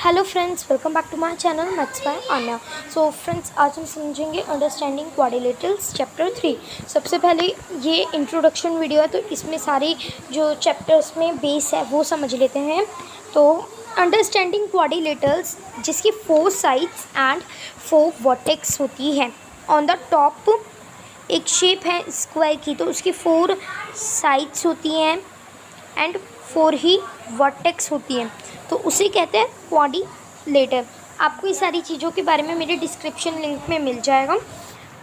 Hello friends, welcome back to my channel maths by Anya. So friends, आज हम समझेंगे understanding quadrilaterals chapter 3। सबसे पहले ये इंट्रोडक्शन वीडियो है, तो इसमें सारी जो चैप्टर्स में बेस है वो समझ लेते हैं। तो अंडरस्टैंडिंग क्वाड्रिलेटरल्स जिसकी 4 साइड्स एंड 4 वर्टेक्स होती है। ऑन द टॉप एक शेप है स्क्वायर की, तो उसकी 4 साइड्स होती हैं एंड 4 ही वर्टेक्स होती हैं, तो उसे कहते हैं क्वाड्रिलेटर। आपको ये सारी चीज़ों के बारे में मेरे डिस्क्रिप्शन लिंक में मिल जाएगा।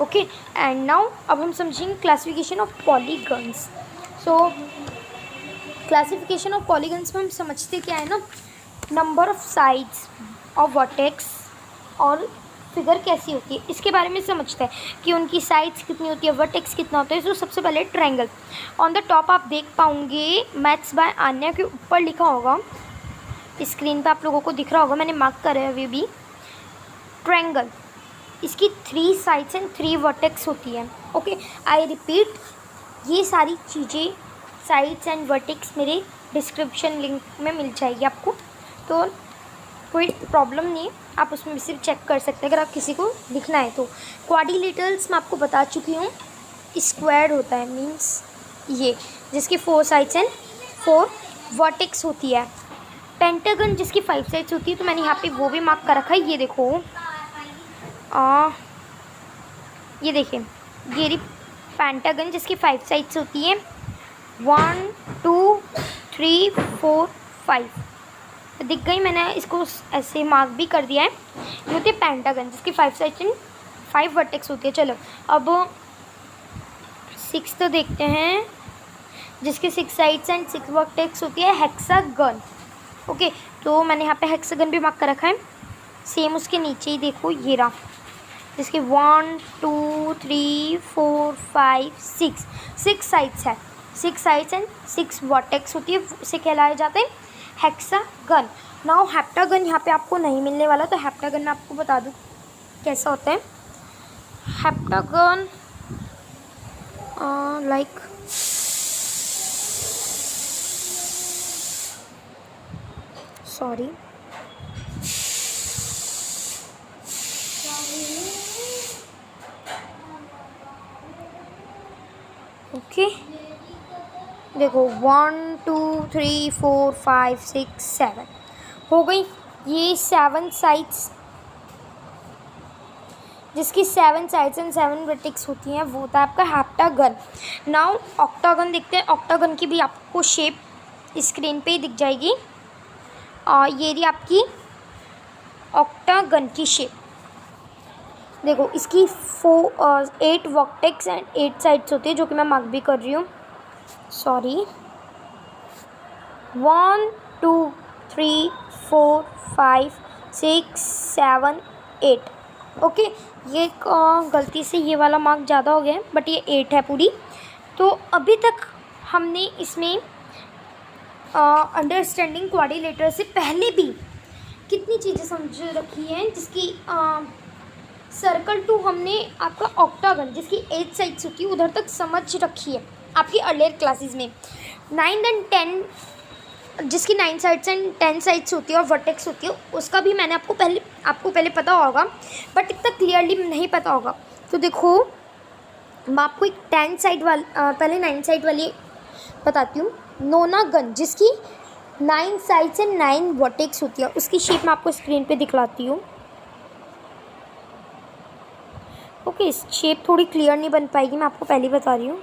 ओके, एंड नाउ अब हम समझेंगे classification of polygons. So classification of polygons में हम समझते क्या है ना, number of sides of vertex और फिगर कैसी होती है इसके बारे में समझते हैं कि उनकी साइड्स कितनी होती है, वर्टेक्स कितना होता है। तो सबसे पहले ट्रायंगल। ऑन द टॉप आप देख पाओगे मैथ्स बाय आन्या के ऊपर लिखा होगा, स्क्रीन पे आप लोगों को दिख रहा होगा, मैंने मार्क करा है अभी भी। ट्रायंगल, इसकी 3 साइड्स एंड 3 वर्टेक्स होती है। ओके, आई रिपीट, ये सारी चीज़ें साइड्स एंड वर्टेक्स मेरे डिस्क्रिप्शन लिंक में मिल जाएगी आपको, तो कोई प्रॉब्लम नहीं है, आप उसमें भी सिर्फ चेक कर सकते हैं अगर आप किसी को लिखना है तो। क्वाड्रिलेटरल्स मैं आपको बता चुकी हूँ, स्क्वायर होता है मीन्स ये, जिसकी 4 साइड्स एंड 4 वर्टेक्स होती है। पेंटागन जिसकी 5 साइड्स होती है, तो मैंने यहाँ पे वो भी मार्क कर रखा है, ये देखो, ये देखिए, ये पेंटागन जिसकी 5 साइड्स होती है, 1 2 3 4 5 दिख गई, मैंने इसको ऐसे मार्क भी कर दिया है। ये होती है पेंटागन जिसकी 5 साइड्स एंड 5 वर्टेक्स होती है। चलो अब 6 तो देखते हैं, जिसकी 6 साइड्स एंड 6 वर्टेक्स होती है, हेक्सागन। ओके, तो मैंने यहाँ पे हेक्सागन भी मार्क कर रखा है। सेम उसके नीचे ही देखो, ये रहा, जिसके 1 2 3 4 5 6 साइड्स है, 6 साइड्स एंड 6 वर्टेक्स होती है, उसे कहलाया जाता है हेक्सागन। नाउ हेप्टागन यहाँ पे आपको नहीं मिलने वाला, तो हेप्टागन मैं आपको बता दूँ कैसा होता है। हेप्टागन लाइक सॉरी ओके, देखो 1 2 3 4 5 6 7 हो गई, ये 7 साइड्स, जिसकी 7 साइड्स एंड 7 वर्टेक्स होती हैं, वो होता है आपका हेप्टागन। नाउ ऑक्टागन देखते हैं। ऑक्टागन की भी आपको शेप स्क्रीन पे ही दिख जाएगी, और ये रही आपकी ऑक्टागन की शेप। देखो, इसकी 8 वर्टेक्स एंड 8 साइड्स होती है, जो कि मैं मार्क भी कर रही हूँ, सॉरी, 1 2 3 4 5 6 7 8। ओके, ये गलती से ये वाला मार्क ज़्यादा हो गया है, बट ये 8 है पूरी। तो अभी तक हमने इसमें अंडरस्टैंडिंग क्वाड्रिलेटर से पहले भी कितनी चीज़ें समझ रखी हैं, जिसकी सर्कल टू हमने आपका ऑक्टागन जिसकी 8 साइड्स होती है उधर तक समझ रखी है आपकी अर्लियर क्लासेस में। 9 एंड 10 जिसकी 9 साइड्स एंड 10 साइड्स होती है और वर्टेक्स होती है, उसका भी मैंने आपको पहले पता होगा, बट इतना क्लियरली नहीं पता होगा। तो देखो, मैं आपको एक 10 साइड वाली पहले 9 साइड वाली बताती हूँ। नोनागन जिसकी 9 साइड्स एंड 9 वर्टेक्स होती है, उसकी शेप मैं आपको स्क्रीन पे दिखलाती हूँ। ओके, शेप थोड़ी क्लियर नहीं बन पाएगी, मैं आपको पहले ही बता रही हूँ।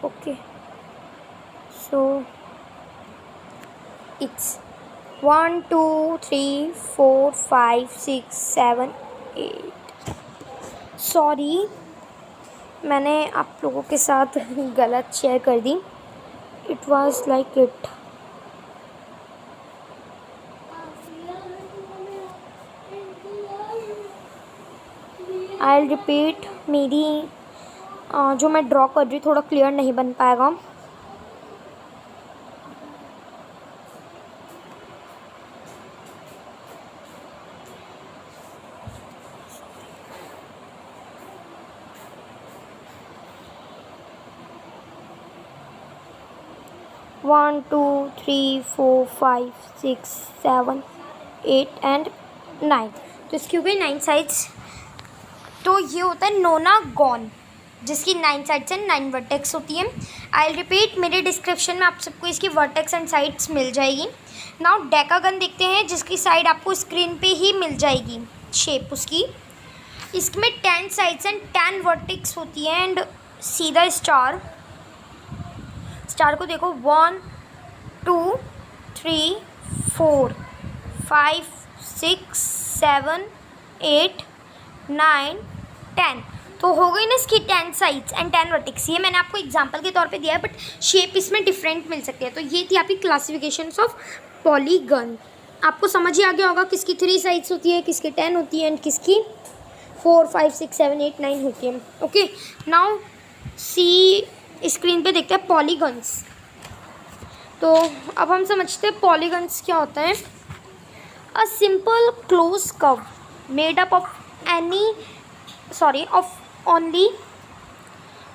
Okay, so it's 1 2 3 4 5 6 7 8। सॉरी, मैंने आप लोगों के साथ गलत शेयर कर दी, it was like it. I repeat, मेरी जो मैं ड्रॉ कर रही थोड़ा क्लियर नहीं बन पाएगा। 1 2 3 4 5 6 7 8 एंड 9। तो इसकी हो गई 9 साइड्स। तो ये होता है नोनागॉन, जिसकी 9 साइड्स एंड 9 वर्टेक्स होती है। आई रिपीट, मेरे डिस्क्रिप्शन में आप सबको इसकी वर्टेक्स एंड साइड्स मिल जाएगी। नाउ डेकागन देखते हैं, जिसकी साइड आपको स्क्रीन पे ही मिल जाएगी, शेप उसकी। इसमें 10 साइड्स एंड 10 वर्टेक्स होती है। एंड सीधा स्टार को देखो, 1 2 3 4 5 6 7 8 9 10। तो हो गई ना इसकी 10 साइड्स एंड 10 वर्टेक्स। ये मैंने आपको एग्जांपल के तौर पे दिया है, बट शेप इसमें डिफरेंट मिल सकती है। तो ये थी आपकी क्लासिफिकेशंस ऑफ पॉलीगन। आपको समझ ही आ गया होगा किसकी 3 साइड्स होती है, किसकी 10 होती है एंड किसकी 4 5 6 7 8 9 होती है। ओके, नाउ सी स्क्रीन पे देखते हैं पॉलीगन्स। तो अब हम समझते हैं पॉलीगन्स क्या होता है। A simple close curve made up of only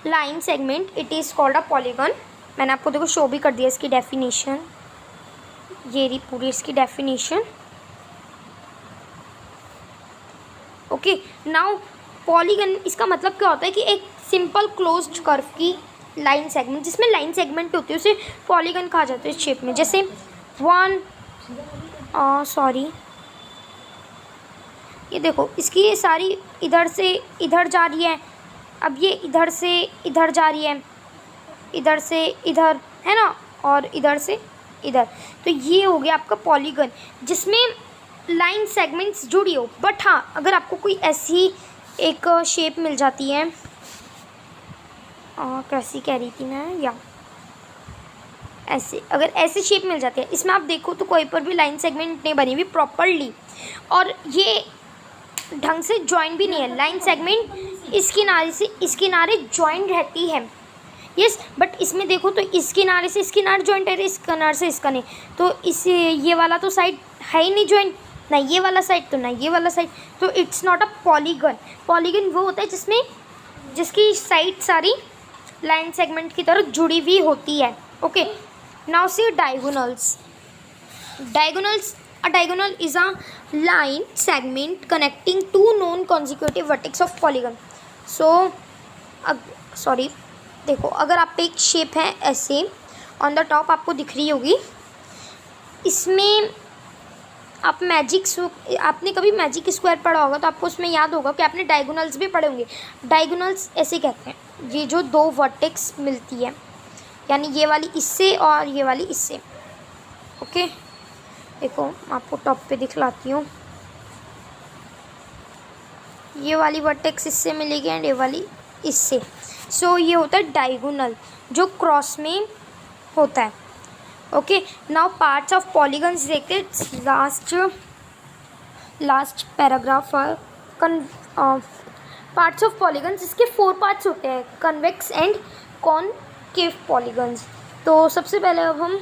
line segment, it is called a polygon. मैंने आपको देखो शो भी कर दिया इसकी डेफिनेशन, ये रही पूरी इसकी डेफिनेशन। ओके, नाउ पॉलीगन, इसका मतलब क्या होता है कि एक सिंपल क्लोज्ड कर्व की लाइन सेगमेंट, जिसमें लाइन सेगमेंट होती है, उसे पॉलीगन कहा जाता है इस शेप में। जैसे ये देखो, इसकी ये सारी इधर से इधर जा रही है, अब ये इधर से इधर जा रही है, इधर से इधर, है ना, और इधर से इधर। तो ये हो गया आपका पॉलीगन, जिसमें लाइन सेगमेंट्स जुड़ी हो। बट हाँ, अगर आपको कोई ऐसी एक शेप मिल जाती है, कैसी कह रही थी मैं, या ऐसे, अगर ऐसी शेप मिल जाती है, इसमें आप देखो तो कोई पर भी लाइन सेगमेंट नहीं बनी हुई प्रॉपरली, और ये ढंग से जॉइन भी नहीं है। लाइन सेगमेंट इस किनारे से इस किनारे जॉइन रहती है, यस, बट इसमें देखो तो इस किनारे से इस किनारे जॉइंट है, इस किनारे से इसका नहीं। तो इस ये वाला तो साइड है ही नहीं जॉइंट, ना ये वाला साइड तो ना ये वाला साइड, तो it's not a polygon. Polygon वो होता है जिसकी साइड सारी लाइन सेगमेंट की तरह जुड़ी हुई होती है। Okay, now see diagonals. A diagonal is a line segment connecting two known consecutive vertex of polygon. देखो, अगर आप एक शेप है ऐसे ऑन द टॉप, आपको दिख रही होगी, इसमें आप आपने कभी मैजिक स्क्वायर पढ़ा होगा, तो आपको उसमें याद होगा कि आपने डायगोनल्स भी पढ़े होंगे। डायगोनल्स ऐसे कहते हैं, ये जो दो वर्टेक्स मिलती है, यानी ये वाली इससे और ये वाली इससे। ओके, देखो मैं आपको टॉप पे दिखलाती हूँ, ये वाली वर्टेक्स इससे मिलेगी एंड ये वाली इससे। सो ये होता है डायगोनल, जो क्रॉस में होता है। Okay, now parts of polygons देखते हैं, last paragraph. Parts of polygons, इसके 4 पार्ट्स होते हैं, कन्वेक्स एंड कॉनकेव पॉलीगन्स। तो सबसे पहले अब हम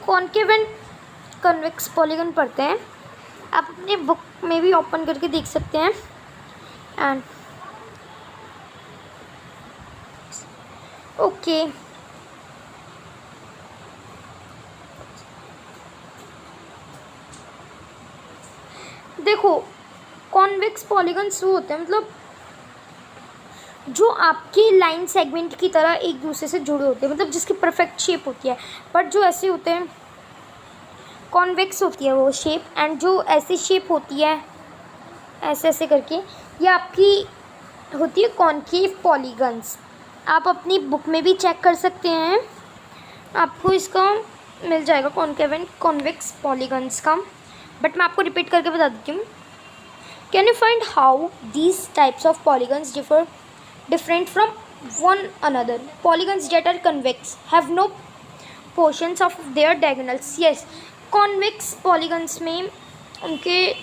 कॉनकेव एंड कन्वेक्स पॉलीगन पढ़ते हैं। आप अपने बुक में भी ओपन करके देख सकते हैं। एंड ओके, देखो कॉन्वेक्स पॉलीगन्स वो होते हैं, मतलब जो आपकी लाइन सेगमेंट की तरह एक दूसरे से जुड़े होते हैं, मतलब जिसकी परफेक्ट शेप होती है। बट जो ऐसे होते हैं, कॉन्वेक्स होती है वो शेप, एंड जो ऐसी शेप होती है ऐसे ऐसे करके, ये आपकी होती है कॉनकेव पॉलीगन्स। आप अपनी बुक में भी चेक कर सकते हैं, आपको इसका मिल जाएगा कॉनकेव एंड कॉन्वेक्स पॉलीगन्स का। बट मैं आपको रिपीट करके बता देती हूँ। Can you find how these types of polygons different from one another? Polygons that are convex have no portions of their diagonals. Yes, convex polygons में उनके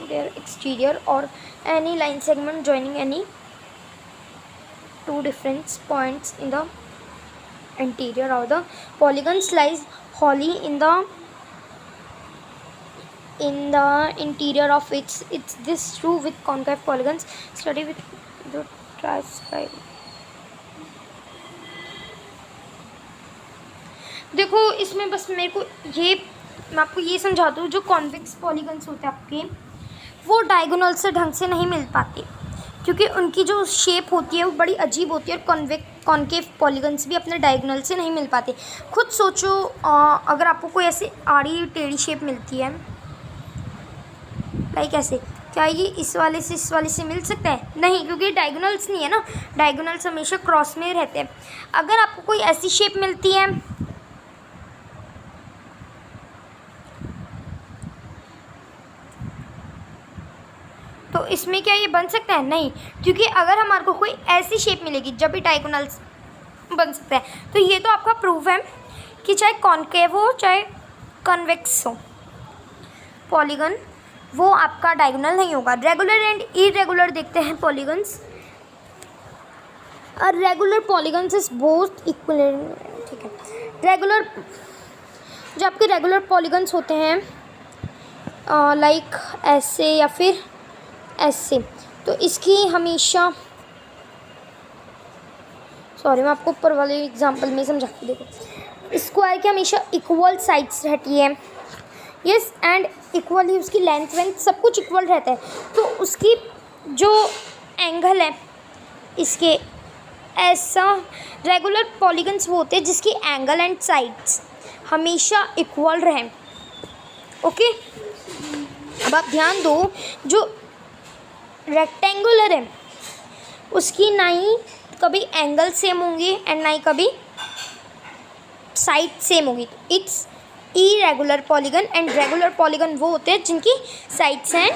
their exterior or any line segment joining any two different points in the interior of the polygon lies wholly in the interior of its this true with concave polygons. Study with the try. देखो इसमें बस मेरे को ये, मैं आपको ये समझा दूँ, जो कॉन्वेक्स पॉलीगन्स होते हैं आपके, वो डायगोनल से ढंग से नहीं मिल पाते, क्योंकि उनकी जो शेप होती है वो बड़ी अजीब होती है, और कॉन्केव पॉलीगन्स भी अपने डायगोनल से नहीं मिल पाते। खुद सोचो, अगर आपको कोई ऐसी आड़ी टेढ़ी शेप मिलती है, लाइक ऐसे, क्या ये इस वाले से मिल सकता है? नहीं, क्योंकि डायगोनल्स नहीं है ना, डायगोनल्स हमेशा क्रॉस में रहते हैं। अगर आपको कोई ऐसी शेप मिलती है, तो इसमें क्या ये बन सकता है? नहीं, क्योंकि अगर हमारे को कोई ऐसी शेप मिलेगी जब भी डायगोनल्स बन सकता है। तो ये तो आपका प्रूफ है कि चाहे कॉन्केव हो चाहे कन्वेक्स हो पॉलीगन, वो आपका डायगोनल नहीं होगा। रेगुलर एंड इरेगुलर देखते हैं polygons. Regular polygons is both equal, ठीक है। रेगुलर, जो आपके रेगुलर पॉलीगन्स होते हैं लाइक ऐसे या फिर ऐसे, तो इसकी हमेशा, सॉरी मैं आपको ऊपर वाले एग्जांपल में समझाती हूँ। देखो, स्क्वायर की हमेशा इक्वल साइड्स रहती है, यस, एंड इक्वली उसकी लेंथ वेंथ सब कुछ इक्वल रहता है। तो उसकी जो एंगल है इसके, ऐसा रेगुलर पॉलीगन्स वो होते हैं जिसकी एंगल एंड साइड्स हमेशा इक्वल रहें। ओके, अब आप ध्यान दो, जो रेक्टेंगुलर है उसकी ना ही कभी एंगल सेम होंगे एंड ना ही कभी साइड सेम होगी। तो it's irregular polygon, and regular polygon वो होते हैं जिनकी साइड्स एंड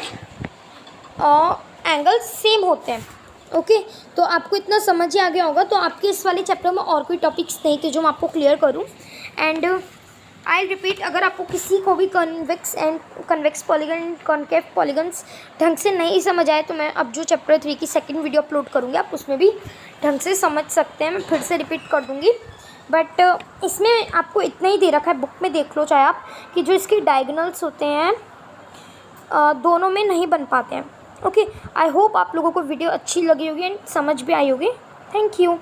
एंगल सेम होते हैं। ओके, तो आपको इतना समझ ही आ गया होगा। तो आपके इस वाले चैप्टर में और कोई टॉपिक्स नहीं थे जो मैं आपको क्लियर करूं। एंड आई रिपीट, अगर आपको किसी को भी कन्वेक्स पॉलीगन, कॉन्केव पॉलीगन्स ढंग से नहीं समझ आए, तो मैं अब जो चैप्टर 3 की सेकंड वीडियो अपलोड करूँगी आप उसमें भी ढंग से समझ सकते हैं। मैं फिर से रिपीट कर दूँगी, बट इसमें आपको इतना ही दे रखा है, बुक में देख लो चाहे आप, कि जो इसके डायगोनल्स होते हैं दोनों में नहीं बन पाते हैं। ओके, आई होप आप लोगों को वीडियो अच्छी लगी होगी एंड समझ भी आई होगी। Thank you.